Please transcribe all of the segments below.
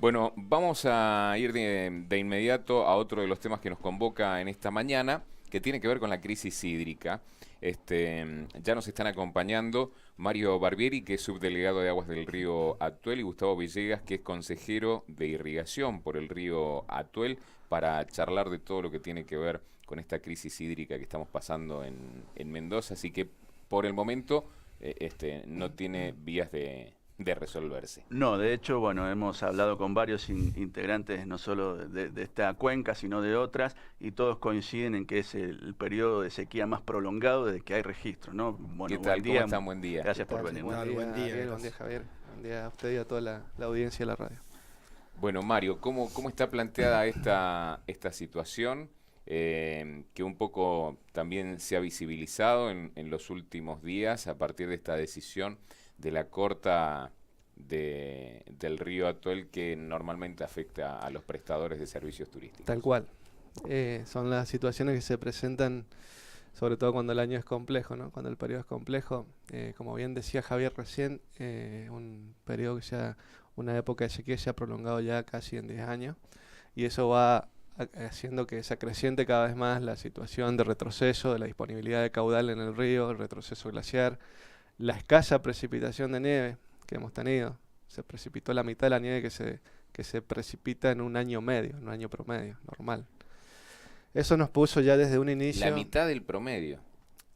Bueno, vamos a ir de inmediato a otro de los temas que nos convoca en esta mañana, que tiene que ver con la crisis hídrica. Ya nos están acompañando Mario Barbieri, que es subdelegado de Aguas del Río Atuel, y Gustavo Villegas, que es consejero de irrigación por el río Atuel, para charlar de todo lo que tiene que ver con esta crisis hídrica que estamos pasando en Mendoza. Así que por el momento no tiene vías de resolverse. No, de hecho, bueno, hemos hablado con varios integrantes, no solo de esta cuenca, sino de otras, y todos coinciden en que es el periodo de sequía más prolongado desde que hay registro, ¿no? ¿Qué Bueno, tal? buen ¿Cómo día. están? Buen día. Gracias por venir. Buen día, Buen día, Ariel, buen día, gracias. Javier. Buen día a usted y a toda la audiencia de la radio. Bueno, Mario, ¿cómo está planteada esta situación que un poco también se ha visibilizado en los últimos días a partir de esta decisión de la corta del río Atuel que normalmente afecta a los prestadores de servicios turísticos? Tal cual. Son las situaciones que se presentan, sobre todo cuando el año es complejo, ¿no? Cuando el periodo es complejo. Como bien decía Javier recién, un periodo que ya, una época de sequía se ha prolongado ya casi en 10 años, y eso va haciendo que se acreciente cada vez más la situación de retroceso de la disponibilidad de caudal en el río, el retroceso glaciar, la escasa precipitación de nieve que hemos tenido. Se precipitó la mitad de la nieve que se precipita en un año medio, en un año promedio, normal. Eso nos puso ya desde un inicio. La mitad del promedio.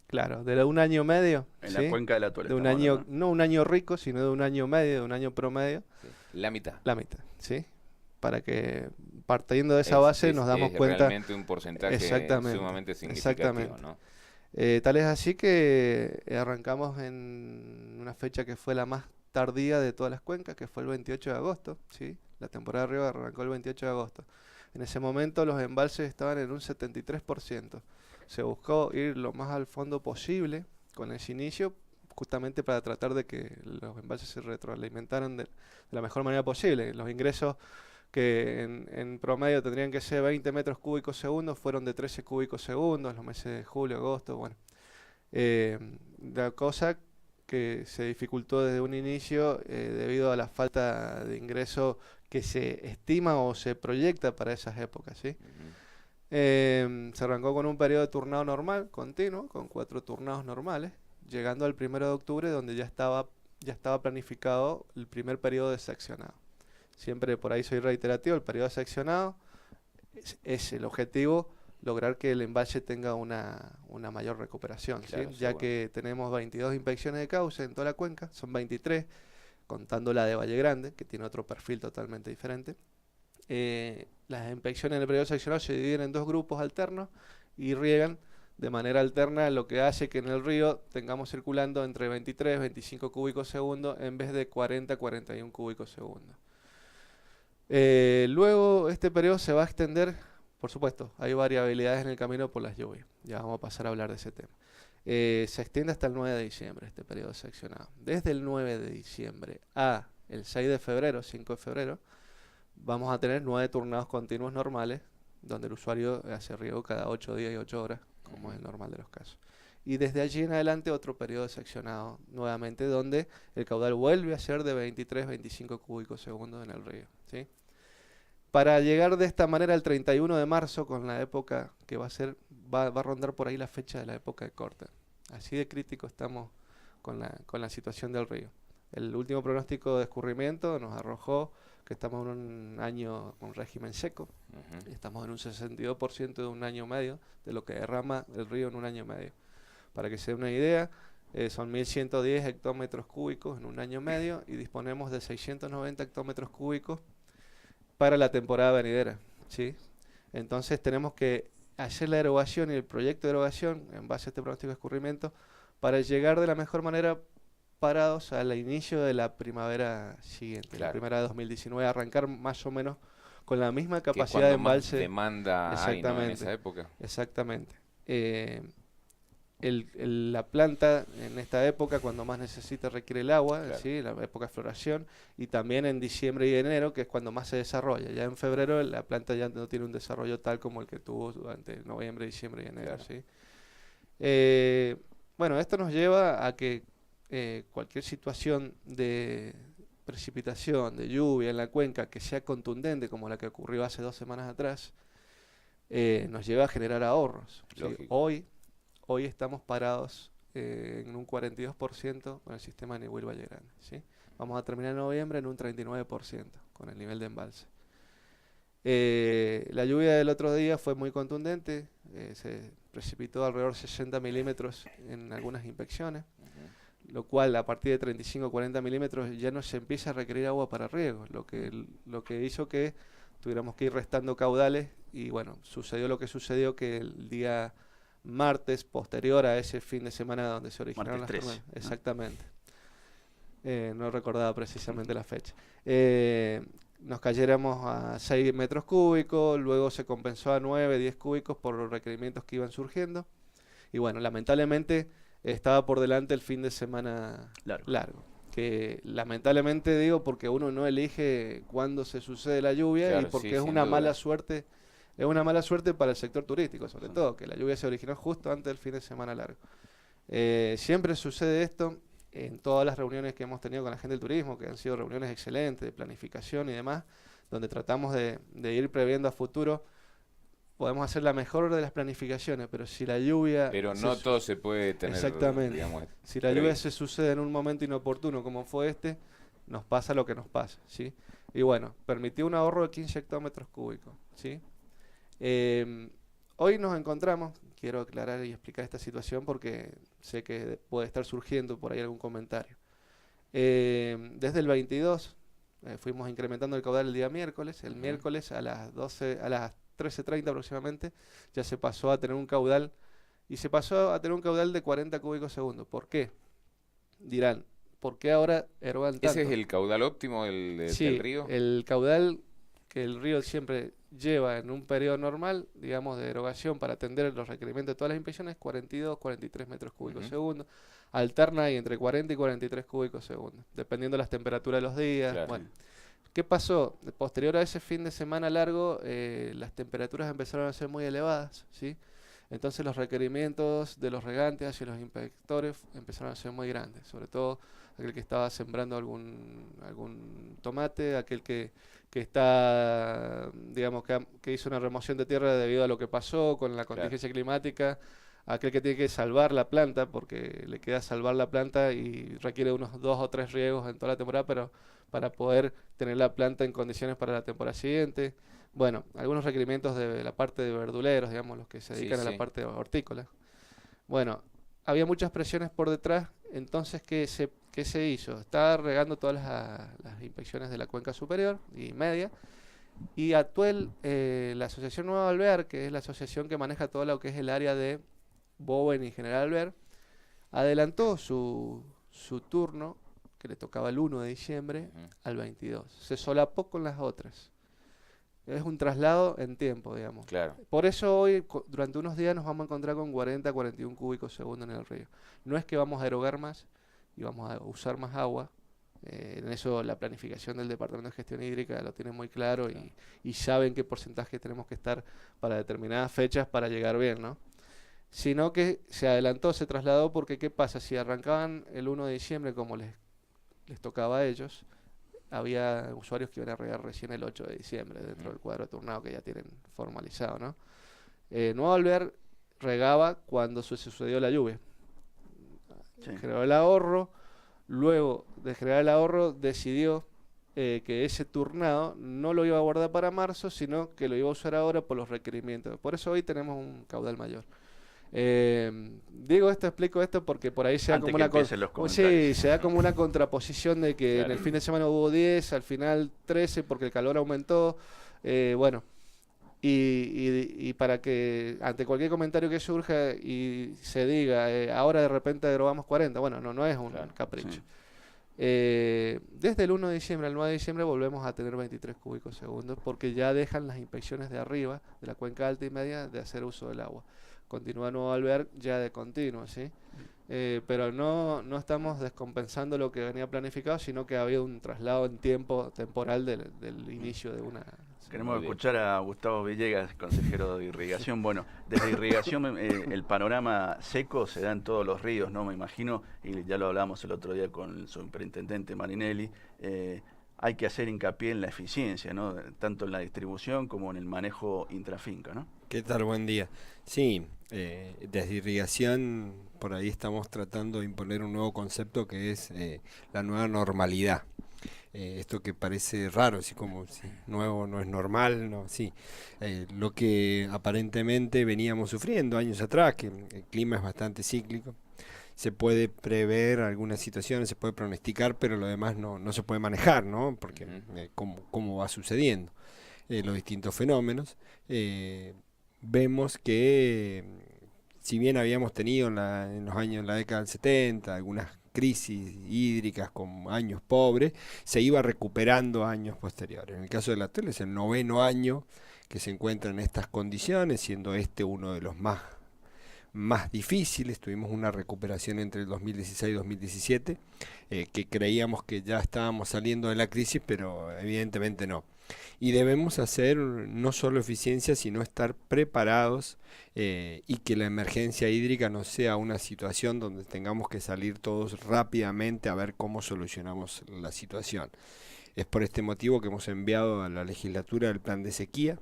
Claro, de un año medio. En ¿sí? la cuenca de la Atuel. De un año, no un año rico, sino de un año medio, de un año promedio. Sí. La mitad. La mitad, ¿sí? Para que partiendo de esa base nos damos cuenta. Realmente un porcentaje sumamente significativo, ¿no? Tal es así que arrancamos en una fecha que fue la más tardía de todas las cuencas, que fue el 28 de agosto, ¿sí? La temporada de río arrancó el 28 de agosto. En ese momento los embalses estaban en un 73%. Se buscó ir lo más al fondo posible con ese inicio, justamente para tratar de que los embalses se retroalimentaran de la mejor manera posible. Los ingresos que en promedio tendrían que ser 20 metros cúbicos segundos, fueron de 13 cúbicos segundos, los meses de julio, agosto, bueno. La cosa que se dificultó desde un inicio debido a la falta de ingreso que se estima o se proyecta para esas épocas, ¿sí? Se arrancó con un periodo de turnado normal, continuo, con 4 turnados normales, llegando al 1 de octubre donde ya estaba planificado el primer periodo de seccionado. Siempre por ahí soy reiterativo, el periodo seccionado es el objetivo, lograr que el embalse tenga una mayor recuperación, claro, ¿sí? Ya que tenemos 22 inspecciones de cauce en toda la cuenca, son 23, contando la de Valle Grande, que tiene otro perfil totalmente diferente. Las inspecciones en el periodo seccionado se dividen en 2 grupos alternos y riegan de manera alterna, lo que hace que en el río tengamos circulando entre 23 y 25 cúbicos segundo en vez de 40 a 41 cúbicos segundo. Luego este periodo se va a extender, por supuesto, hay variabilidades en el camino por las lluvias, ya vamos a pasar a hablar de ese tema. Se extiende hasta el 9 de diciembre este periodo seccionado. Desde el 9 de diciembre a el 6 de febrero, 5 de febrero, vamos a tener 9 turnados continuos normales, donde el usuario hace riego cada 8 días y 8 horas, como es el normal de los casos. Y desde allí en adelante otro periodo seccionado nuevamente, donde el caudal vuelve a ser de 23-25 cúbicos segundos en el río, ¿sí? Para llegar de esta manera al 31 de marzo, con la época que va a rondar por ahí la fecha de la época de corte. Así de crítico estamos con la situación del río. El último pronóstico de escurrimiento nos arrojó que estamos en un año con régimen seco. Estamos en un 62% de un año medio de lo que derrama el río en un año medio. Para que se dé una idea, son 1.110 hectómetros cúbicos en un año medio y disponemos de 690 hectómetros cúbicos para la temporada venidera, ¿sí? Entonces tenemos que hacer la erogación y el proyecto de erogación en base a este pronóstico de escurrimiento para llegar de la mejor manera parados al inicio de la primavera siguiente, claro. La primavera de 2019, arrancar más o menos con la misma Que capacidad de cuando más embalse. demanda hay, ¿no? En esa época. Exactamente. La planta en esta época, cuando más necesita, requiere el agua, claro. ¿sí? La época de floración, y también en diciembre y enero, que es cuando más se desarrolla. Ya en febrero la planta ya no tiene un desarrollo tal como el que tuvo durante noviembre, diciembre y enero, claro. ¿sí? Bueno, esto nos lleva a que cualquier situación de precipitación, de lluvia en la cuenca que sea contundente como la que ocurrió hace 2 semanas atrás, nos lleva a generar ahorros. ¿Sí? Hoy estamos parados en un 42% con el sistema de Ñehuil Valle Grande. ¿Sí? Vamos a terminar en noviembre en un 39% con el nivel de embalse. La lluvia del otro día fue muy contundente, se precipitó alrededor de 60 milímetros en algunas inspecciones, lo cual a partir de 35 o 40 milímetros ya no se empieza a requerir agua para riego, lo que hizo que tuviéramos que ir restando caudales y bueno, sucedió lo que sucedió, que el día martes posterior a ese fin de semana donde se originaron las tormentas, exactamente, no recordaba precisamente la fecha, nos cayéramos a 6 metros cúbicos, luego se compensó a 9, 10 cúbicos por los requerimientos que iban surgiendo. Y bueno, lamentablemente estaba por delante el fin de semana largo. Que lamentablemente digo porque uno no elige cuándo se sucede la lluvia, claro, y porque es una mala suerte. Es una mala suerte para el sector turístico, sobre todo, que la lluvia se originó justo antes del fin de semana largo. Siempre sucede esto. En todas las reuniones que hemos tenido con la gente del turismo, que han sido reuniones excelentes de planificación y demás, donde tratamos de ir previendo a futuro, podemos hacer la mejor de las planificaciones, pero si la lluvia... Pero no todo se puede tener... Exactamente. Digamos, si la lluvia se sucede en un momento inoportuno como fue este, nos pasa lo que nos pasa, ¿sí? Y bueno, permitió un ahorro de 15 hectómetros cúbicos, ¿sí? Hoy nos encontramos, quiero aclarar y explicar esta situación porque sé que puede estar surgiendo por ahí algún comentario. Desde el 22 fuimos incrementando el caudal el día miércoles. El miércoles a las 13:30 aproximadamente ya se pasó a tener un caudal, y se pasó a tener un caudal de 40 cúbicos segundo. ¿Por qué? Dirán, ¿por qué ahora erogan tanto? ¿Ese es el caudal óptimo del río? El caudal que el río siempre lleva en un periodo normal, digamos, de erogación para atender los requerimientos de todas las inspecciones, 42, 43 metros cúbicos segundo. Alterna ahí entre 40 y 43 cúbicos segundo, dependiendo de las temperaturas de los días. Claro. Bueno, ¿qué pasó? Posterior a ese fin de semana largo, las temperaturas empezaron a ser muy elevadas, ¿sí? Entonces los requerimientos de los regantes hacia los inspectores empezaron a ser muy grandes, sobre todo aquel que estaba sembrando algún tomate, aquel que está, digamos, que hizo una remoción de tierra debido a lo que pasó con la contingencia climática, aquel que tiene que salvar la planta, porque le queda salvar la planta y requiere unos 2 o 3 riegos en toda la temporada, pero para poder tener la planta en condiciones para la temporada siguiente. Bueno, algunos requerimientos de la parte de verduleros, digamos, los que se dedican a la parte hortícola. Bueno, había muchas presiones por detrás, entonces, ¿qué se hizo? Estaba regando todas las inspecciones de la cuenca superior y media, y actual la Asociación Nueva Alvear, que es la asociación que maneja todo lo que es el área de Bowen y General Alvear, adelantó su turno, que le tocaba el 1 de diciembre, al 22. Se solapó con las otras. Es un traslado en tiempo, digamos. Claro. Por eso hoy, durante unos días, nos vamos a encontrar con 40 a 41 cúbicos segundo en el río. No es que vamos a erogar más y vamos a usar más agua. En eso la planificación del Departamento de Gestión Hídrica lo tiene muy claro, y saben qué porcentaje tenemos que estar para determinadas fechas para llegar bien, ¿no? Sino que se adelantó, se trasladó, porque ¿qué pasa? Si arrancaban el 1 de diciembre como les tocaba a ellos, había usuarios que iban a regar recién el 8 de diciembre dentro del cuadro turnado que ya tienen formalizado, ¿no? Nuevo Alvear regaba cuando sucedió la lluvia. Generó el ahorro, luego de generar el ahorro decidió que ese turnado no lo iba a guardar para marzo, sino que lo iba a usar ahora por los requerimientos. Por eso hoy tenemos un caudal mayor. Explico esto porque por ahí se da como se da como una contraposición de que en el fin de semana hubo 10, al final 13 porque el calor aumentó, y para que ante cualquier comentario que surja y se diga ahora de repente derogamos 40, bueno, no es un capricho. Sí. Desde el 1 de diciembre al 9 de diciembre volvemos a tener 23 cúbicos segundos, porque ya dejan las inspecciones de arriba, de la cuenca alta y media, de hacer uso del agua. Continúa Nuevo Alvear ya de continuo, ¿sí? Pero no estamos descompensando lo que venía planificado, sino que ha habido un traslado en tiempo temporal del inicio de una Queremos escuchar a Gustavo Villegas, consejero de Irrigación. Bueno, desde Irrigación el panorama seco se da en todos los ríos, ¿no? Me imagino, y ya lo hablamos el otro día con el superintendente Marinelli, hay que hacer hincapié en la eficiencia, ¿no? Tanto en la distribución como en el manejo intrafinca, ¿no? ¿Qué tal? Buen día. Sí, desde Irrigación por ahí estamos tratando de imponer un nuevo concepto que es la nueva normalidad. Esto que parece raro, así como si nuevo no es normal, no, sí. Lo que aparentemente veníamos sufriendo años atrás, que el clima es bastante cíclico. Se puede prever algunas situaciones, se puede pronosticar, pero lo demás no se puede manejar, ¿no? Porque cómo va sucediendo los distintos fenómenos. Vemos que si bien habíamos tenido en los años, en la década del 70, algunas crisis hídricas con años pobres, se iba recuperando años posteriores. En el caso de la Tele es el 9º año que se encuentra en estas condiciones, siendo este uno de los más difíciles. Tuvimos una recuperación entre el 2016 y 2017, que creíamos que ya estábamos saliendo de la crisis, pero evidentemente no. Y debemos hacer no solo eficiencia, sino estar preparados y que la emergencia hídrica no sea una situación donde tengamos que salir todos rápidamente a ver cómo solucionamos la situación. Es por este motivo que hemos enviado a la legislatura el plan de sequía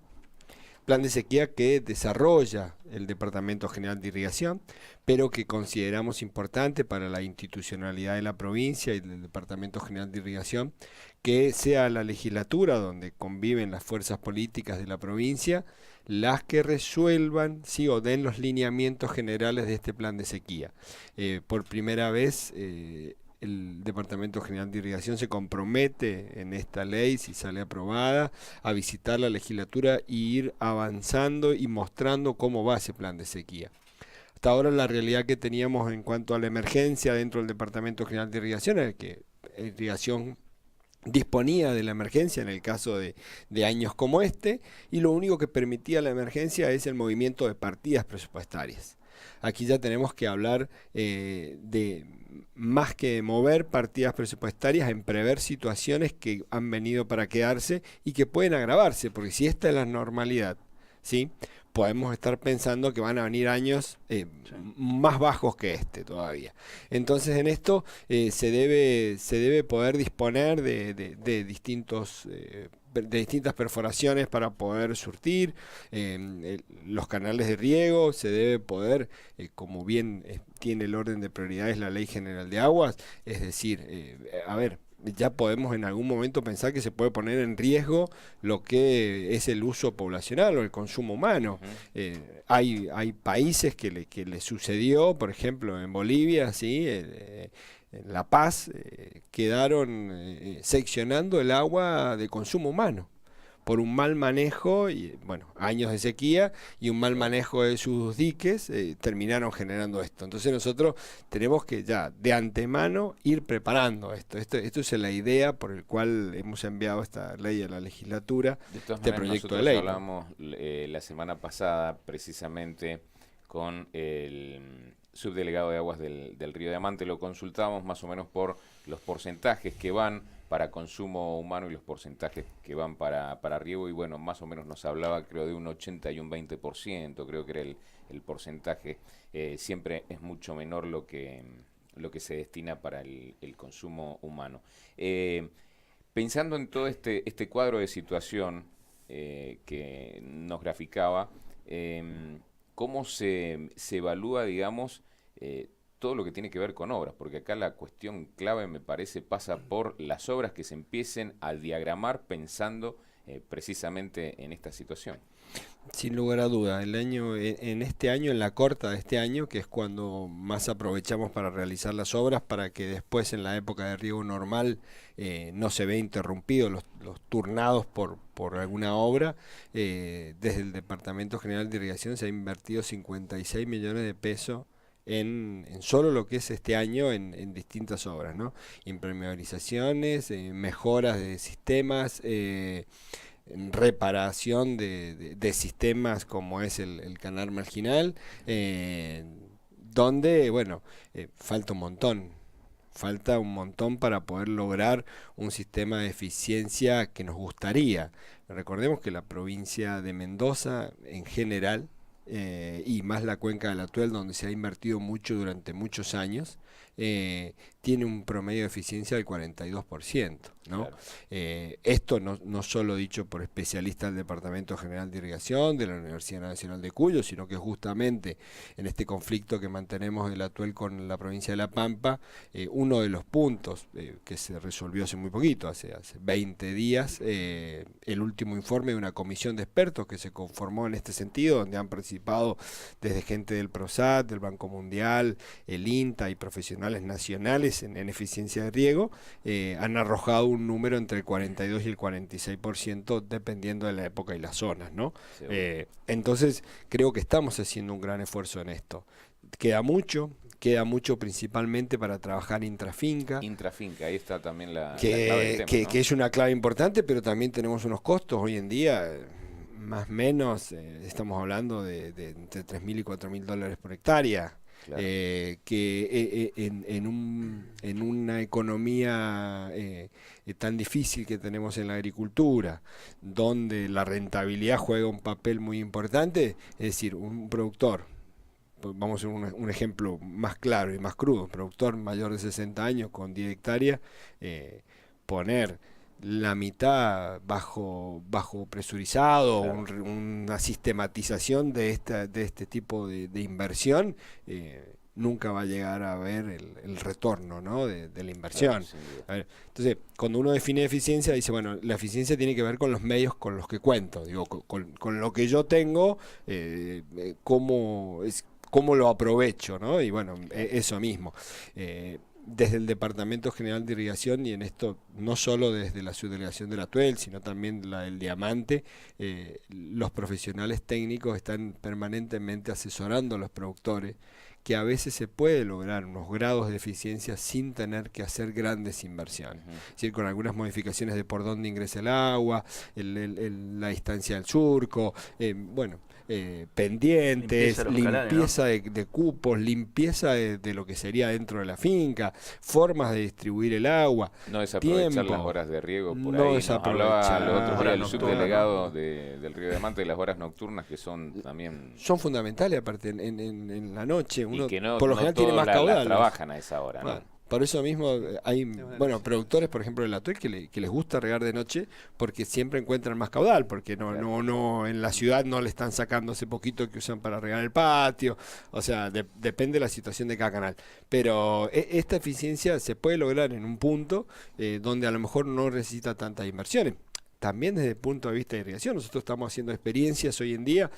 que desarrolla el Departamento General de Irrigación, pero que consideramos importante para la institucionalidad de la provincia y del Departamento General de Irrigación, que sea la legislatura donde conviven las fuerzas políticas de la provincia las que resuelvan, sí, o den los lineamientos generales de este plan de sequía. Por primera vez el Departamento General de Irrigación se compromete en esta ley, si sale aprobada, a visitar la legislatura e ir avanzando y mostrando cómo va ese plan de sequía. Hasta ahora la realidad que teníamos en cuanto a la emergencia dentro del Departamento General de Irrigación era que Irrigación disponía de la emergencia en el caso de años como este, y lo único que permitía la emergencia es el movimiento de partidas presupuestarias. Aquí ya tenemos que hablar de más que mover partidas presupuestarias, en prever situaciones que han venido para quedarse y que pueden agravarse, porque si esta es la normalidad, ¿sí?, podemos estar pensando que van a venir años más bajos que este todavía. Entonces en esto se debe poder disponer de distintas perforaciones para poder surtir los canales de riego. Se debe poder, como bien tiene el orden de prioridades la Ley General de Aguas, es decir, ya podemos en algún momento pensar que se puede poner en riesgo lo que es el uso poblacional o el consumo humano. Hay países que le sucedió, por ejemplo en Bolivia, ¿sí?, en La Paz, quedaron seccionando el agua de consumo humano por un mal manejo, y años de sequía y un mal manejo de sus diques, terminaron generando esto. Entonces nosotros tenemos que ya de antemano ir preparando esto. Esto es la idea por el cual hemos enviado esta ley a la legislatura, este proyecto de ley. Hablamos la semana pasada precisamente con el subdelegado de Aguas del Río Diamante. Lo consultamos más o menos por los porcentajes que van para consumo humano y los porcentajes que van para riego, y más o menos nos hablaba, creo, de un 80 y un 20%, creo que era el porcentaje. Siempre es mucho menor lo que se destina para el consumo humano. Pensando en todo este cuadro de situación que nos graficaba, ¿cómo se evalúa, digamos, todo lo que tiene que ver con obras? Porque acá la cuestión clave, me parece, pasa por las obras que se empiecen a diagramar pensando precisamente en esta situación. Sin lugar a duda, en este año, en la corta de este año, que es cuando más aprovechamos para realizar las obras, para que después en la época de riego normal no se vea interrumpido los turnados por alguna obra. Desde el Departamento General de Irrigación se ha invertido 56 millones de pesos en solo lo que es este año en distintas obras, ¿no? Impermeabilizaciones, mejoras de sistemas, reparación de sistemas como es el canal marginal, donde falta un montón para poder lograr un sistema de eficiencia que nos gustaría. Recordemos que la provincia de Mendoza en general, y más la cuenca del Atuel, donde se ha invertido mucho durante muchos años, tiene un promedio de eficiencia del 42%, ¿no? Claro. Esto no solo dicho por especialistas del Departamento General de Irrigación de la Universidad Nacional de Cuyo, sino que justamente en este conflicto que mantenemos del Atuel con la provincia de La Pampa, uno de los puntos que se resolvió hace muy poquito, hace 20 días, el último informe de una comisión de expertos que se conformó en este sentido, donde han participado desde gente del PROSAT, del Banco Mundial, el INTA y profesionales nacionales en eficiencia de riego, han arrojado un número entre el 42 y el 46% dependiendo de la época y las zonas, ¿no? Entonces creo que estamos haciendo un gran esfuerzo en esto. Queda mucho principalmente para trabajar intrafinca. Intrafinca, ahí está también la clave del tema, ¿no? Que es una clave importante, pero también tenemos unos costos hoy en día, más o menos, estamos hablando de entre $3.000 y $4.000 por hectárea. Claro. Que en una economía tan difícil que tenemos en la agricultura, donde la rentabilidad juega un papel muy importante, es decir, un productor, vamos a un ejemplo más claro y más crudo, un productor mayor de 60 años con 10 hectáreas, poner la mitad bajo presurizado, claro, una sistematización de este tipo de inversión, nunca va a llegar a ver el retorno, ¿no? de la inversión. claro, A ver, entonces, cuando uno define eficiencia, dice, bueno, la eficiencia tiene que ver con los medios con los que cuento, digo, con lo que yo tengo, cómo lo aprovecho, ¿no? Y bueno, eso mismo. Desde el Departamento General de Irrigación, y en esto no solo desde la subdelegación del Atuel, sino también la del Diamante, los profesionales técnicos están permanentemente asesorando a los productores, que a veces se puede lograr unos grados de eficiencia sin tener que hacer grandes inversiones. Es decir, con algunas modificaciones de por dónde ingresa el agua, la distancia del surco, pendientes, limpieza de cupos, limpieza de lo que sería dentro de la finca, formas de distribuir el agua. No desaprovechar tiempo, las horas de riego por no ahí. desaprovechar. Hablaba el otro día el subdelegado ¿no? del Río Diamante de las horas nocturnas, que son también... Son fundamentales, aparte, en la noche. Uno, y que no, por lo general, tiene todos más caudal. las trabajan a esa hora, ¿no? Bueno, por eso mismo hay productores, por ejemplo, del Atuel que les gusta regar de noche porque siempre encuentran más caudal, porque no en la ciudad no le están sacando ese poquito que usan para regar el patio, o sea, depende de la situación de cada canal. Pero esta eficiencia se puede lograr en un punto donde a lo mejor no necesita tantas inversiones. También desde el punto de vista de irrigación, nosotros estamos haciendo experiencias hoy en día,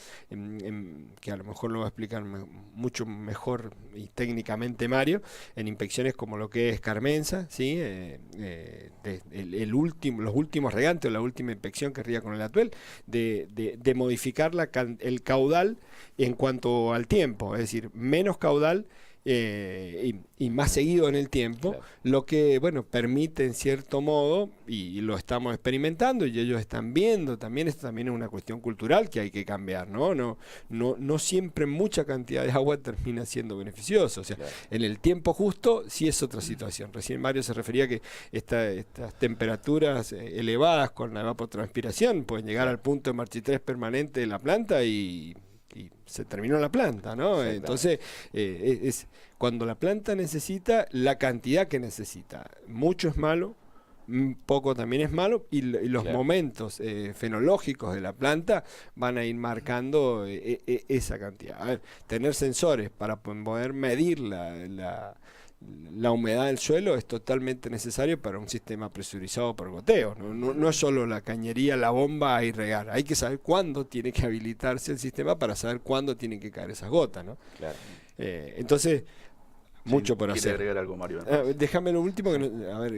que a lo mejor lo va a explicar mucho mejor y técnicamente Mario, en inspecciones como lo que es Carmenza, ¿sí? Los últimos regantes o la última inspección que ría con el Atuel, de modificar el caudal en cuanto al tiempo, es decir, menos caudal, y más seguido en el tiempo, Claro. lo que permite en cierto modo, y lo estamos experimentando y ellos están viendo, también esto también es una cuestión cultural que hay que cambiar, no siempre mucha cantidad de agua termina siendo beneficioso, o sea, Claro. en el tiempo justo sí es otra situación. Recién Mario se refería que estas temperaturas elevadas con la evapotranspiración pueden llegar al punto de marchitrés permanente de la planta y se terminó la planta, ¿no? Entonces, es cuando la planta necesita la cantidad que necesita. Mucho es malo, poco también es malo, y los Claro. momentos fenológicos de la planta van a ir marcando esa cantidad. A ver, tener sensores para poder medir la humedad del suelo es totalmente necesario para un sistema presurizado por goteo. No es solo la cañería, la bomba y regar. Hay que saber cuándo tiene que habilitarse el sistema para saber cuándo tienen que caer esas gotas, ¿no? Claro. Entonces, mucho por ¿Quiere hacer. agregar algo, Mario? Déjame lo último,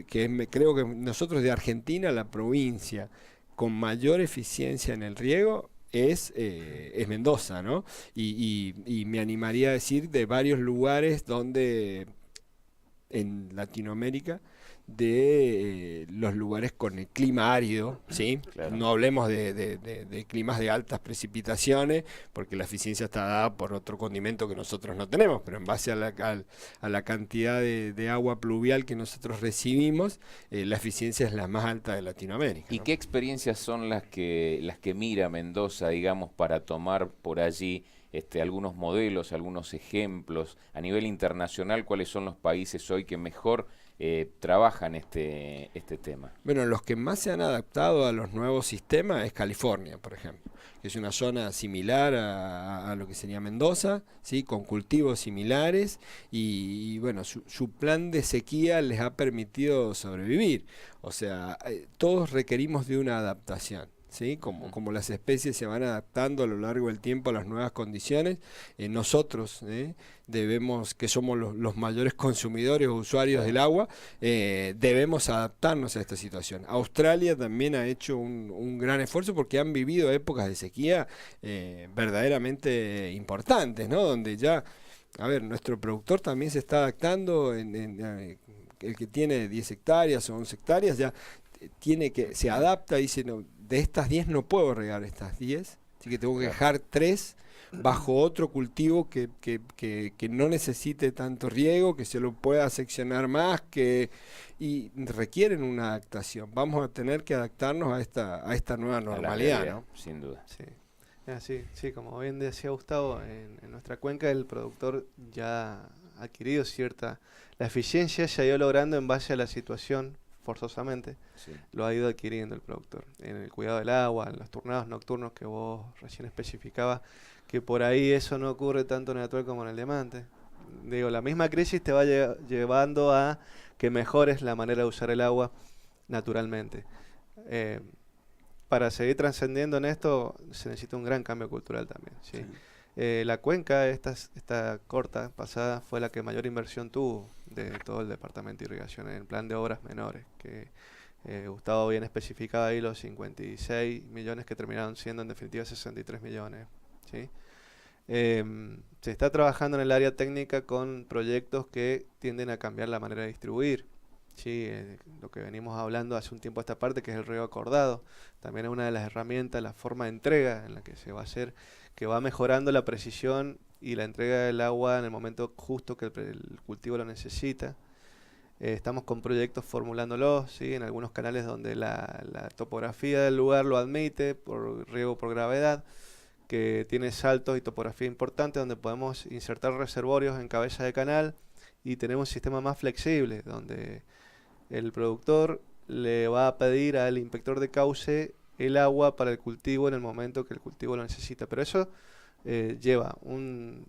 creo que nosotros de Argentina, la provincia con mayor eficiencia en el riego es Mendoza, ¿no? Y me animaría a decir de varios lugares donde en Latinoamérica de los lugares con el clima árido, ¿sí? Claro. No hablemos de climas de altas precipitaciones, porque la eficiencia está dada por otro condimento que nosotros no tenemos, pero en base a la cantidad de agua pluvial que nosotros recibimos, la eficiencia es la más alta de Latinoamérica. ¿Y ¿no? qué experiencias son las que mira Mendoza, digamos, para tomar por allí algunos modelos, algunos ejemplos? A nivel internacional, ¿cuáles son los países hoy que mejor trabajan este tema? Bueno, los que más se han adaptado a los nuevos sistemas es California, por ejemplo, que es una zona similar a lo que sería Mendoza, ¿sí? Con cultivos similares y bueno, su plan de sequía les ha permitido sobrevivir. O sea, todos requerimos de una adaptación. ¿Sí? Como las especies se van adaptando a lo largo del tiempo a las nuevas condiciones, nosotros debemos, que somos los mayores consumidores o usuarios del agua, debemos adaptarnos a esta situación. Australia también ha hecho un gran esfuerzo porque han vivido épocas de sequía verdaderamente importantes, ¿no? Donde ya, a ver, nuestro productor también se está adaptando, el que tiene 10 hectáreas o 11 hectáreas ya se adapta y dice, no, de estas 10 no puedo regar estas 10, así que tengo que dejar 3 bajo otro cultivo que no necesite tanto riego, que se lo pueda seccionar más, y requieren una adaptación. Vamos a tener que adaptarnos a esta nueva normalidad, ¿no? Sin duda. Sí. Sí, como bien decía Gustavo, en nuestra cuenca el productor ya ha adquirido la eficiencia se ha ido logrando en base a la situación, forzosamente, Sí. lo ha ido adquiriendo el productor. En el cuidado del agua, en los turnados nocturnos que vos recién especificabas, que por ahí eso no ocurre tanto en el actual como en el diamante. Digo, la misma crisis te va llevando a que mejores la manera de usar el agua naturalmente. Para seguir trascendiendo en esto se necesita un gran cambio cultural también, ¿sí? La cuenca, esta corta pasada, fue la que mayor inversión tuvo de todo el departamento de irrigación en el plan de obras menores, que Gustavo bien especificaba ahí los 56 millones que terminaron siendo en definitiva 63 millones, ¿sí? Se está trabajando en el área técnica con proyectos que tienden a cambiar la manera de distribuir, ¿sí? Lo que venimos hablando hace un tiempo a esta parte, que es el riego acordado, también es una de las herramientas, la forma de entrega en la que se va a hacer, que va mejorando la precisión y la entrega del agua en el momento justo que el cultivo lo necesita. Estamos con proyectos formulándolos, ¿sí? En algunos canales donde la topografía del lugar lo admite, por riego por gravedad, que tiene saltos y topografía importante, donde podemos insertar reservorios en cabeza de canal y tenemos un sistema más flexible, donde el productor le va a pedir al inspector de cauce el agua para el cultivo en el momento que el cultivo lo necesita. Pero eso lleva un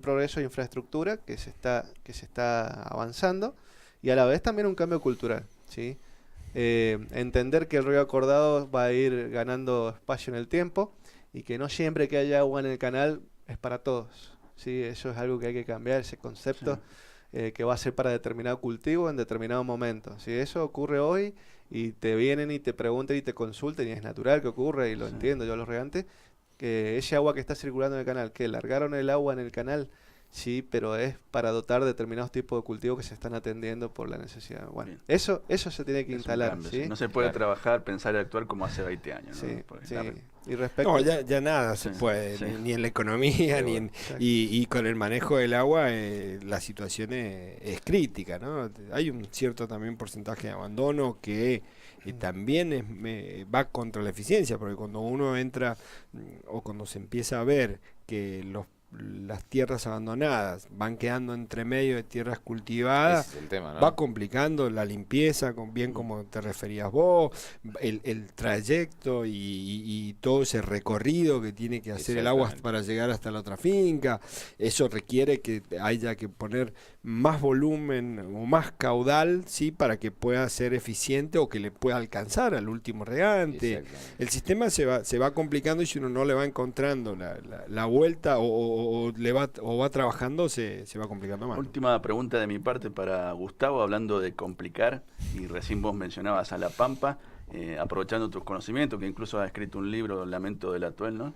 progreso de infraestructura que se está avanzando y a la vez también un cambio cultural, ¿sí? Entender que el riego acordado va a ir ganando espacio en el tiempo y que no siempre que haya agua en el canal es para todos, ¿sí? Eso es algo que hay que cambiar, ese concepto. Que va a ser para determinado cultivo en determinado momento. Si eso ocurre hoy y te vienen y te preguntan y te consultan, y es natural que ocurra, y lo entiendo yo los regantes, que ese agua que está circulando en el canal, que largaron el agua en el canal, sí, pero es para dotar determinados tipos de cultivos que se están atendiendo por la necesidad. Bueno, eso se tiene que instalar, ¿sí? No se puede trabajar, pensar y actuar como hace 20 años, ¿no? Sí, Porque sí. la- Y respecto... No, ya nada se puede, ni en la economía, y con el manejo del agua la situación es crítica, ¿no? Hay un cierto también porcentaje de abandono que también va contra la eficiencia, porque cuando uno entra o cuando se empieza a ver que las tierras abandonadas van quedando entre medio de tierras cultivadas, Ese es el tema, ¿no? va complicando la limpieza, bien como te referías vos, el trayecto y todo ese recorrido que tiene que hacer el agua para llegar hasta la otra finca. Eso requiere que haya que poner más volumen o más caudal, ¿sí? Para que pueda ser eficiente o que le pueda alcanzar al último regante. El sistema se va complicando y si uno no le va encontrando la vuelta o va trabajando, se va complicando más. Última pregunta de mi parte para Gustavo, hablando de complicar, y recién vos mencionabas a La Pampa, aprovechando tus conocimientos, que incluso has escrito un libro, Lamento del Atuel, ¿no?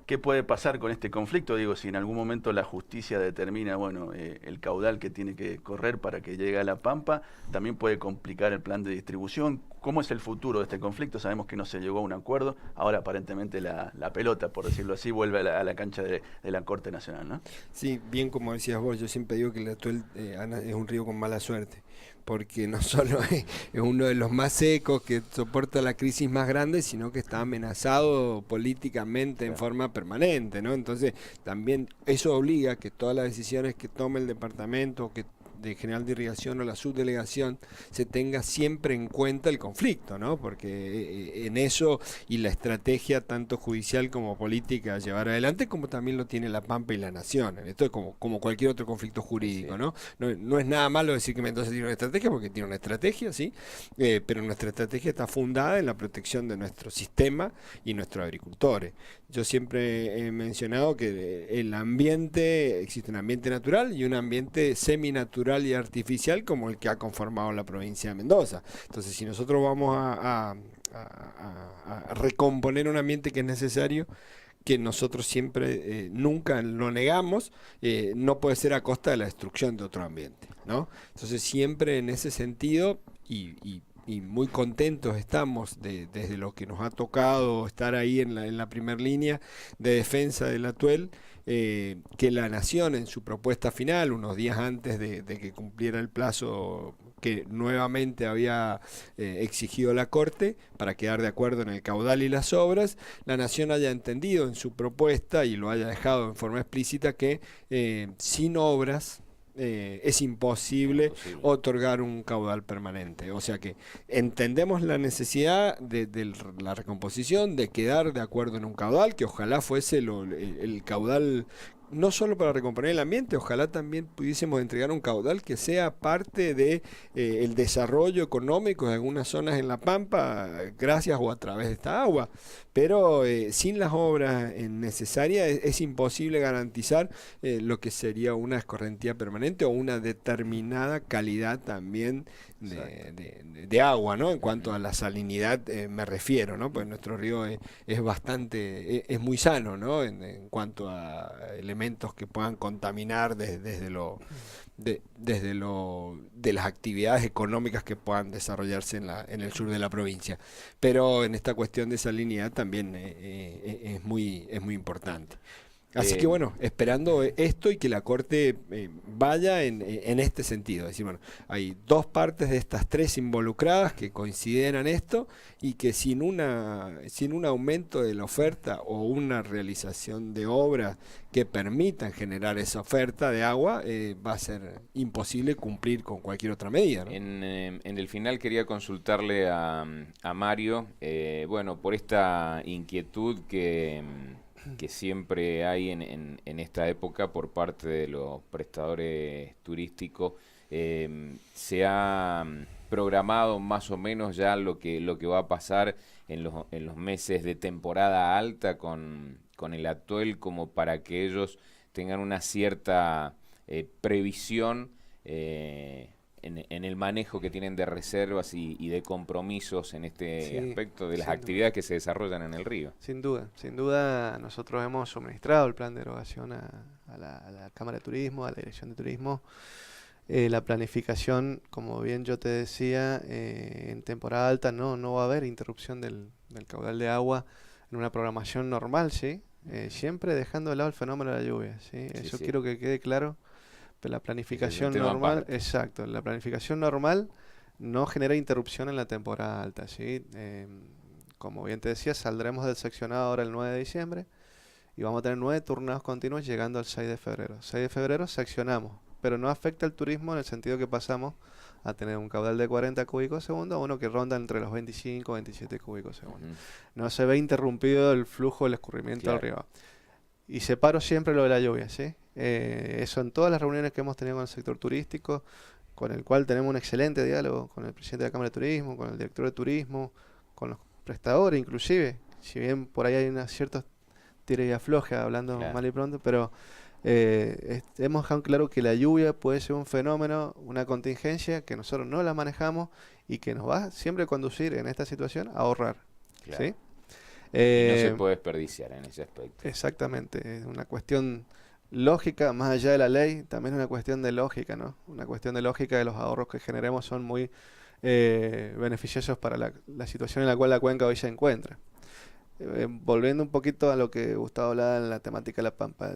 ¿Qué puede pasar con este conflicto? Digo, si en algún momento la justicia determina, bueno, el caudal que tiene que correr para que llegue a La Pampa, también puede complicar el plan de distribución. ¿Cómo es el futuro de este conflicto? Sabemos que no se llegó a un acuerdo, ahora aparentemente la pelota, por decirlo así, vuelve a la cancha de la Corte Nacional, ¿no? Sí, bien como decías vos, yo siempre digo que el Atuel es un río con mala suerte, porque no solo es uno de los más secos que soporta la crisis más grande, sino que está amenazado políticamente en forma permanente, ¿no? Entonces también eso obliga a que todas las decisiones que tome el departamento, que de General de Irrigación o la subdelegación, se tenga siempre en cuenta el conflicto, ¿no? Porque en eso y la estrategia tanto judicial como política a llevar adelante, como también lo tiene La Pampa y la Nación. Esto es como cualquier otro conflicto jurídico, ¿no? No es nada malo decir que Mendoza tiene una estrategia, porque tiene una estrategia, sí, pero nuestra estrategia está fundada en la protección de nuestro sistema y nuestros agricultores. Yo siempre he mencionado que el ambiente, existe un ambiente natural y un ambiente seminatural y artificial como el que ha conformado la provincia de Mendoza. Entonces, si nosotros vamos a recomponer un ambiente que es necesario, que nosotros siempre nunca lo negamos, no puede ser a costa de la destrucción de otro ambiente, ¿no? Entonces, siempre en ese sentido, y muy contentos estamos desde lo que nos ha tocado estar ahí en la primera línea de defensa del Atuel, que la Nación en su propuesta final, unos días antes de que cumpliera el plazo que nuevamente había exigido la Corte para quedar de acuerdo en el caudal y las obras, la Nación haya entendido en su propuesta y lo haya dejado en forma explícita que sin obras es imposible otorgar un caudal permanente. O sea que entendemos la necesidad de la recomposición, de quedar de acuerdo en un caudal, que ojalá fuese el caudal no solo para recomponer el ambiente, ojalá también pudiésemos entregar un caudal que sea parte de el desarrollo económico de algunas zonas en La Pampa, gracias o a través de esta agua. Pero sin las obras necesarias es imposible garantizar lo que sería una escorrentía permanente o una determinada calidad también de agua, ¿no? En cuanto a la salinidad me refiero, ¿no? Pues nuestro río es bastante, es muy sano, ¿no? En cuanto a elementos que puedan contaminar desde las actividades económicas que puedan desarrollarse en el sur de la provincia. Pero en esta cuestión de salinidad también es muy importante. Así que bueno, esperando esto y que la Corte vaya en este sentido. Es decir, bueno, hay dos partes de estas tres involucradas que coinciden en esto y que sin un aumento de la oferta o una realización de obras que permitan generar esa oferta de agua, va a ser imposible cumplir con cualquier otra medida, ¿no? En el final quería consultarle a Mario, bueno, por esta inquietud que siempre hay en esta época por parte de los prestadores turísticos. Se ha programado más o menos ya lo que va a pasar en los meses de temporada alta con el Atuel, como para que ellos tengan una cierta previsión en el manejo que tienen de reservas y de compromisos en este aspecto de las actividades que se desarrollan en el río. Sin duda nosotros hemos suministrado el plan de erogación a la Cámara de Turismo, a la Dirección de Turismo. La planificación, como bien yo te decía, en temporada alta no va a haber interrupción del caudal de agua en una programación normal, ¿sí? Siempre dejando de lado el fenómeno de la lluvia, ¿sí? Eso quiero que quede claro. La planificación normal, exacto, la planificación normal no genera interrupción en la temporada alta, ¿sí? Como bien te decía, saldremos del seccionado ahora el 9 de diciembre y vamos a tener 9 turnados continuos llegando al 6 de febrero. 6 de febrero seccionamos, pero no afecta al turismo en el sentido que pasamos a tener un caudal de 40 cúbicos segundo a uno que ronda entre los 25 y 27 cúbicos segundo. No se ve interrumpido el flujo del escurrimiento al río. Y separo siempre lo de la lluvia, ¿sí? Eso en todas las reuniones que hemos tenido con el sector turístico, con el cual tenemos un excelente diálogo con el presidente de la Cámara de Turismo, con el director de Turismo, con los prestadores inclusive, si bien por ahí hay unas ciertas tira y afloja hablando mal y pronto, pero hemos dejado claro que la lluvia puede ser un fenómeno, una contingencia que nosotros no la manejamos y que nos va siempre a conducir en esta situación a ahorrar, ¿sí? Y no se Eh, puede desperdiciar en ese aspecto. Exactamente, es una cuestión lógica, más allá de la ley, también es una cuestión de lógica, ¿no? Una cuestión de lógica de los ahorros que generemos son muy beneficiosos para la situación en la cual la cuenca hoy se encuentra. Volviendo un poquito a lo que Gustavo hablaba en la temática de La Pampa,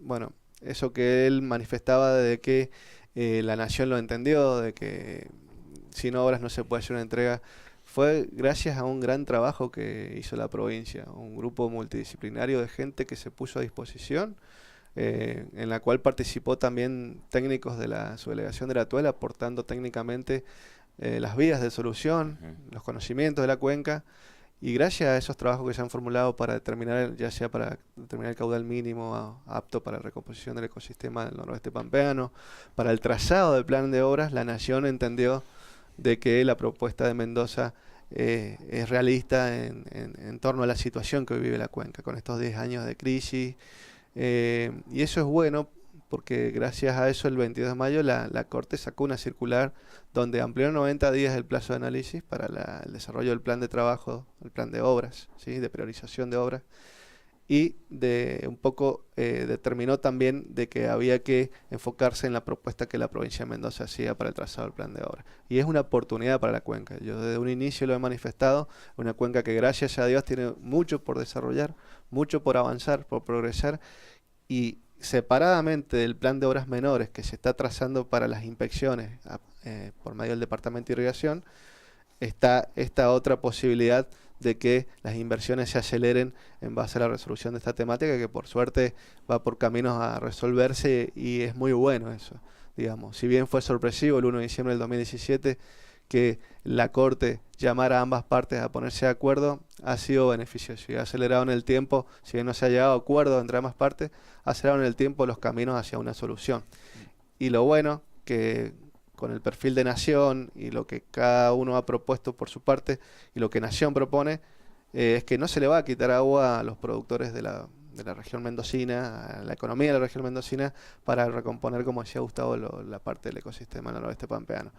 bueno, eso que él manifestaba de que la nación lo entendió, de que sin obras no se puede hacer una entrega, fue gracias a un gran trabajo que hizo la provincia, un grupo multidisciplinario de gente que se puso a disposición, en la cual participó también técnicos de la subdelegación de la Tuela, aportando técnicamente las vías de solución, los conocimientos de la cuenca, y gracias a esos trabajos que se han formulado para determinar, ya sea para determinar el caudal mínimo apto para la recomposición del ecosistema del noroeste pampeano, para el trazado del plan de obras, la Nación entendió de que la propuesta de Mendoza es realista en torno a la situación que hoy vive la cuenca, con estos 10 años de crisis. Y eso es bueno porque gracias a eso el 22 de mayo la Corte sacó una circular donde amplió 90 días el plazo de análisis para el desarrollo del plan de trabajo, el plan de obras, ¿sí? De priorización de obras, y un poco determinó también de que había que enfocarse en la propuesta que la provincia de Mendoza hacía para el trazado del plan de obras. Y es una oportunidad para la cuenca. Yo desde un inicio lo he manifestado, una cuenca que gracias a Dios tiene mucho por desarrollar, mucho por avanzar, por progresar, y separadamente del plan de obras menores que se está trazando para las inspecciones por medio del Departamento de Irrigación, está esta otra posibilidad de que las inversiones se aceleren en base a la resolución de esta temática, que por suerte va por caminos a resolverse y es muy bueno eso, digamos. Si bien fue sorpresivo el 1 de diciembre del 2017 que la Corte llamara a ambas partes a ponerse de acuerdo, ha sido beneficioso y ha acelerado en el tiempo, si bien no se ha llegado a acuerdo entre ambas partes, ha acelerado en el tiempo los caminos hacia una solución. Y lo bueno, que con el perfil de Nación y lo que cada uno ha propuesto por su parte y lo que Nación propone, es que no se le va a quitar agua a los productores de la región mendocina, a la economía de la región mendocina, para recomponer, como decía Gustavo, la parte del ecosistema del noroeste pampeano.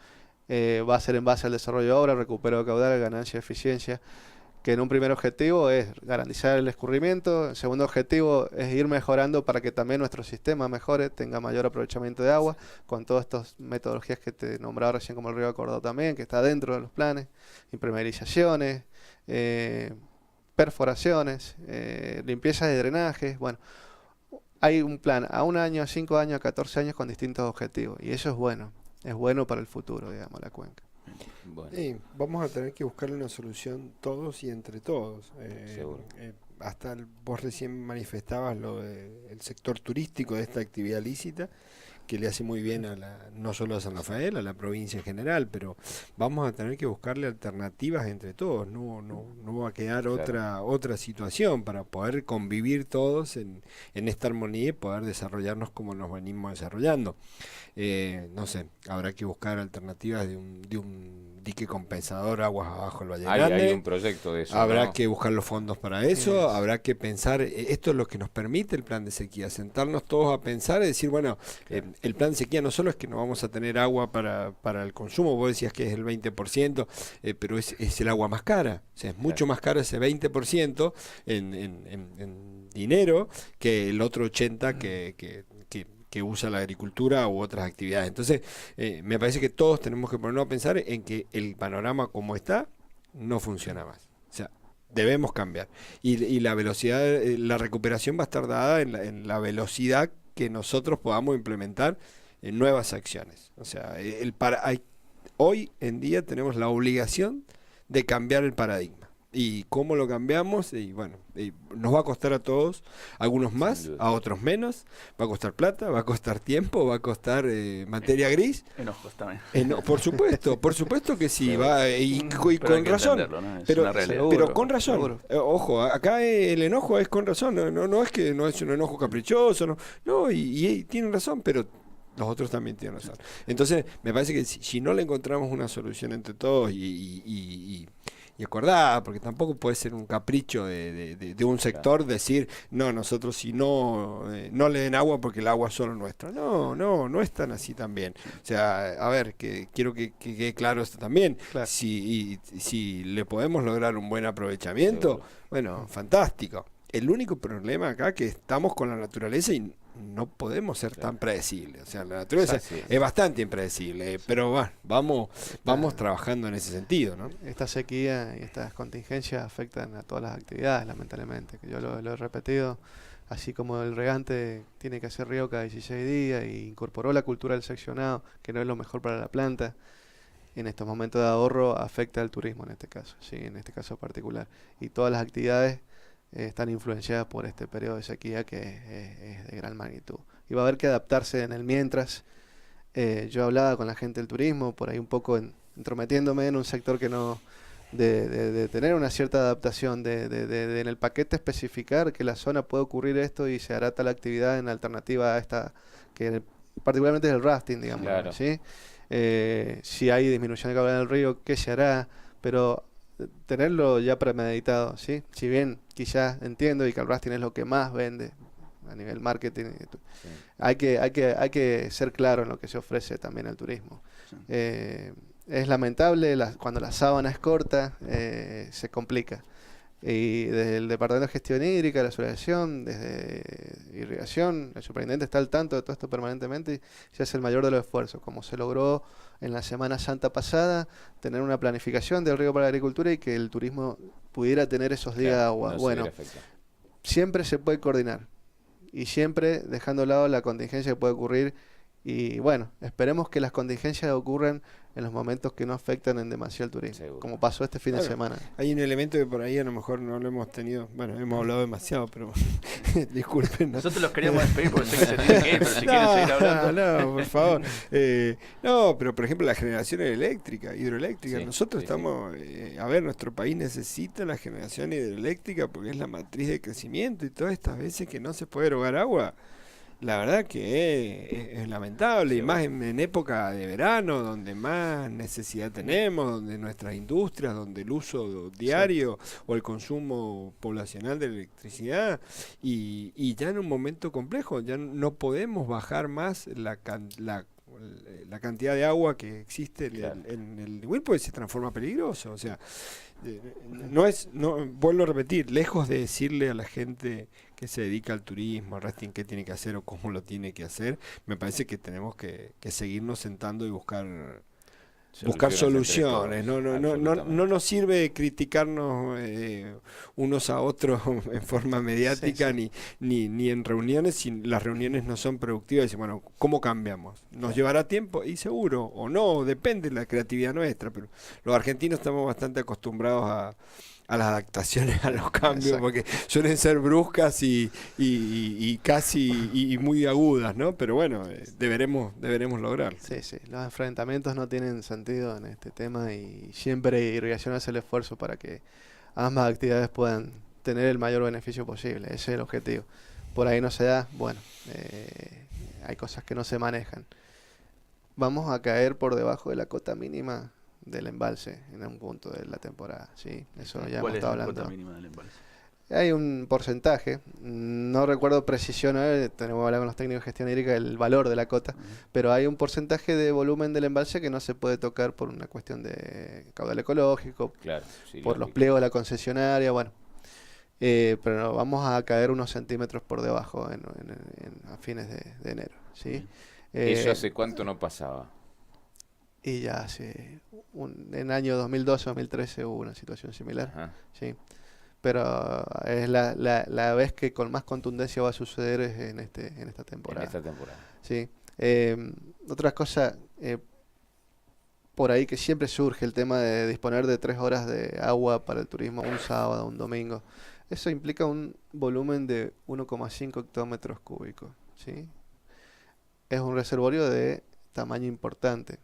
Va a ser en base al desarrollo de obra, recupero de caudal, ganancia de eficiencia, que en un primer objetivo es garantizar el escurrimiento, el segundo objetivo es ir mejorando para que también nuestro sistema mejore, tenga mayor aprovechamiento de agua, con todas estas metodologías que te nombraba recién como el río acordado también, que está dentro de los planes, impermeabilizaciones, perforaciones, limpieza de drenajes. Bueno, hay un plan a 1 año, a 5 años, a 14 años con distintos objetivos, y eso es bueno para el futuro, digamos, la cuenca. Bueno, Sí, vamos a tener que buscarle una solución todos y entre todos. Seguro. Vos recién manifestabas lo del sector turístico de esta actividad lícita, que le hace muy bien no solo a San Rafael, a la provincia en general, pero vamos a tener que buscarle alternativas entre todos. No va a quedar Claro. otra situación para poder convivir todos en esta armonía y poder desarrollarnos como nos venimos desarrollando. No sé, habrá que buscar alternativas de un dique compensador aguas abajo del Valle Grande. Hay un proyecto de eso, Habrá ¿no? que buscar los fondos para eso, habrá que pensar, esto es lo que nos permite el plan de sequía, sentarnos todos a pensar y decir, bueno, el plan de sequía no solo es que no vamos a tener agua para el consumo, vos decías que es el 20%, pero es el agua más cara, o sea, es mucho más caro ese 20% en dinero que el otro 80% que usa la agricultura u otras actividades. Entonces, me parece que todos tenemos que ponernos a pensar en que el panorama como está no funciona más. O sea, debemos cambiar. Y la velocidad, la recuperación va a estar dada en la velocidad que nosotros podamos implementar en nuevas acciones. O sea, hoy en día tenemos la obligación de cambiar el paradigma. Y cómo lo cambiamos, y bueno, nos va a costar a todos, algunos más, a otros menos, va a costar plata, va a costar tiempo, va a costar materia gris. Enojos también. Por supuesto que sí, y Pero con hay que razón, entenderlo, ¿no? Es pero, una realidad. pero con razón. Seguro. Ojo, acá el enojo es con razón, no es que no es un enojo caprichoso, y tienen razón, pero los otros también tienen razón. Entonces, me parece que si no le encontramos una solución entre todos y y acordada, porque tampoco puede ser un capricho de un sector decir, no, nosotros si no, no le den agua porque el agua es solo nuestra. No es tan así también. O sea, a ver, que quiero que quede claro esto también. Claro. Si le podemos lograr un buen aprovechamiento, Seguro. bueno, fantástico. El único problema acá que estamos con la naturaleza y no podemos ser tan predecibles. O sea, la naturaleza Así es bastante impredecible, pero bueno, vamos trabajando en ese sentido, ¿no? Esta sequía y estas contingencias afectan a todas las actividades, lamentablemente, que yo lo he repetido, así como el regante tiene que hacer riego cada 16 días y incorporó la cultura del seccionado, que no es lo mejor para la planta. En estos momentos de ahorro afecta al turismo en este caso, sí, en este caso particular. Y todas las actividades están influenciadas por este periodo de sequía que es de gran magnitud. Y va a haber que adaptarse en el mientras. Yo hablaba con la gente del turismo, por ahí un poco entrometiéndome en un sector que no... De tener una cierta adaptación, de en el paquete especificar que la zona puede ocurrir esto y se hará tal actividad en alternativa a esta, que particularmente es el rafting, digamos, Claro. ¿sí? Si hay disminución de caudal del río, ¿qué se hará? Pero tenerlo ya premeditado, ¿sí? Si bien quizás entiendo y que el rafting es lo que más vende a nivel marketing, Sí. hay que ser claro en lo que se ofrece también al turismo. Sí. Es lamentable cuando la sábana es corta, se complica. Y desde el Departamento de Gestión Hídrica, la Asociación, desde Irrigación, el superintendente está al tanto de todo esto permanentemente y se hace el mayor de los esfuerzos, como se logró en la Semana Santa pasada, tener una planificación del riego para la agricultura y que el turismo pudiera tener esos días de Claro, agua. no se Bueno, viera afectado. siempre se puede coordinar y siempre dejando a lado la contingencia que puede ocurrir y bueno, esperemos que las contingencias ocurran en los momentos que no afectan en demasiado el turismo, Seguro. como pasó este fin de Claro. semana. Hay un elemento que por ahí a lo mejor no lo hemos tenido, bueno, hemos hablado demasiado, pero disculpen. Nosotros los queríamos despedir porque sé que se tiene que ir, pero si quieren seguir hablando. No, por favor. No, pero por ejemplo la generación eléctrica, hidroeléctrica, Sí, nosotros sí, estamos, a ver, nuestro país necesita la generación hidroeléctrica porque es la matriz de crecimiento y todas estas veces que no se puede erogar agua. La verdad que es lamentable, y más en época de verano, donde más necesidad tenemos, donde nuestras industrias, donde el uso diario o el consumo poblacional de electricidad, y ya en un momento complejo, ya no podemos bajar más la cantidad de agua que existe Claro. en el Huil, porque se transforma peligroso. O sea, no vuelvo a repetir, lejos de decirle a la gente que se dedica al turismo, al rafting, qué tiene que hacer o cómo lo tiene que hacer, me parece que tenemos que seguirnos sentando y buscar soluciones. No nos sirve criticarnos unos a otros en forma mediática, Sí. ni en reuniones, si las reuniones no son productivas. Y bueno, ¿cómo cambiamos? ¿Nos llevará tiempo? Y seguro, o no, depende de la creatividad nuestra, pero los argentinos estamos bastante acostumbrados a las adaptaciones a los cambios, Exacto. porque suelen ser bruscas y casi y muy agudas, ¿no? Pero bueno, deberemos lograrlo. Sí, sí, los enfrentamientos no tienen sentido en este tema y siempre Irrigación hace el esfuerzo para que ambas actividades puedan tener el mayor beneficio posible. Ese es el objetivo. Por ahí no se da, bueno, hay cosas que no se manejan. Vamos a caer por debajo de la cota mínima del embalse en un punto de la temporada, ¿sí? Eso ya hemos ¿Cuál es estado la hablando. cuota mínima del embalse? Hay un porcentaje, no recuerdo precisión, tenemos que hablar con los técnicos de gestión hídrica el valor de la cota, pero hay un porcentaje de volumen del embalse que no se puede tocar por una cuestión de caudal ecológico, Claro, sí, por los lógico. pliegos de la concesionaria, bueno. Pero vamos a caer unos centímetros por debajo a fines de enero, ¿sí? ¿Eso hace cuánto no pasaba? Y ya hace en el año 2012-2013 hubo una situación similar, Ajá. ¿sí? Pero es la vez que con más contundencia va a suceder es en esta temporada. En esta temporada. Sí. Otra cosa, por ahí que siempre surge el tema de disponer de 3 horas de agua para el turismo un sábado, un domingo. Eso implica un volumen de 1,5 hectómetros cúbicos, ¿sí? Es un reservorio de tamaño importante.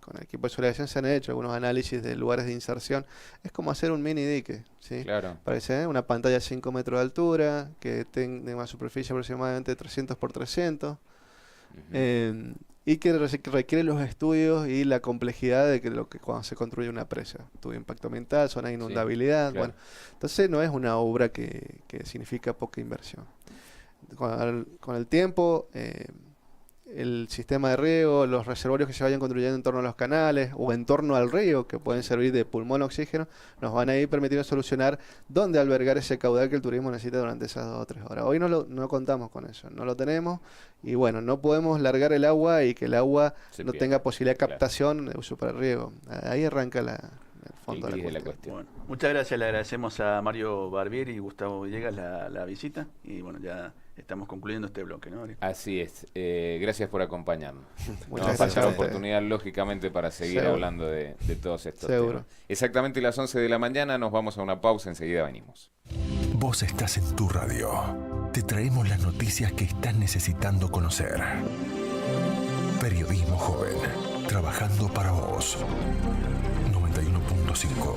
Con el equipo de solidaridad se han hecho algunos análisis de lugares de inserción. Es como hacer un mini dique, ¿sí? Claro. Parece una pantalla de 5 metros de altura, que tenga una superficie aproximadamente 300 por 300. Ujú. y que requiere los estudios y la complejidad de que cuando se construye una presa. Estudio de impacto ambiental, zona de inundabilidad, claro. bueno, entonces no es una obra que significa poca inversión. Con el tiempo, el sistema de riego, los reservorios que se vayan construyendo en torno a los canales o en torno al río, que pueden servir de pulmón oxígeno, nos van a ir permitiendo solucionar dónde albergar ese caudal que el turismo necesita durante esas 2 o 3 horas. Hoy no contamos con eso, no lo tenemos, y bueno, no podemos largar el agua y que el agua no tenga posibilidad de captación de uso para el riego. Ahí arranca el fondo de la cuestión. Bueno, muchas gracias, le agradecemos a Mario Barbieri y Gustavo Villegas la visita, y bueno, ya estamos concluyendo este bloque, ¿no? Así es. Gracias por acompañarnos. Muchas Nos falta gracias. oportunidad, lógicamente, para seguir Seguro. hablando de todos estos Seguro. temas. Exactamente las 11 de la mañana, nos vamos a una pausa, enseguida venimos. Vos estás en tu radio. Te traemos las noticias que estás necesitando conocer. Periodismo joven, trabajando para vos. 91.5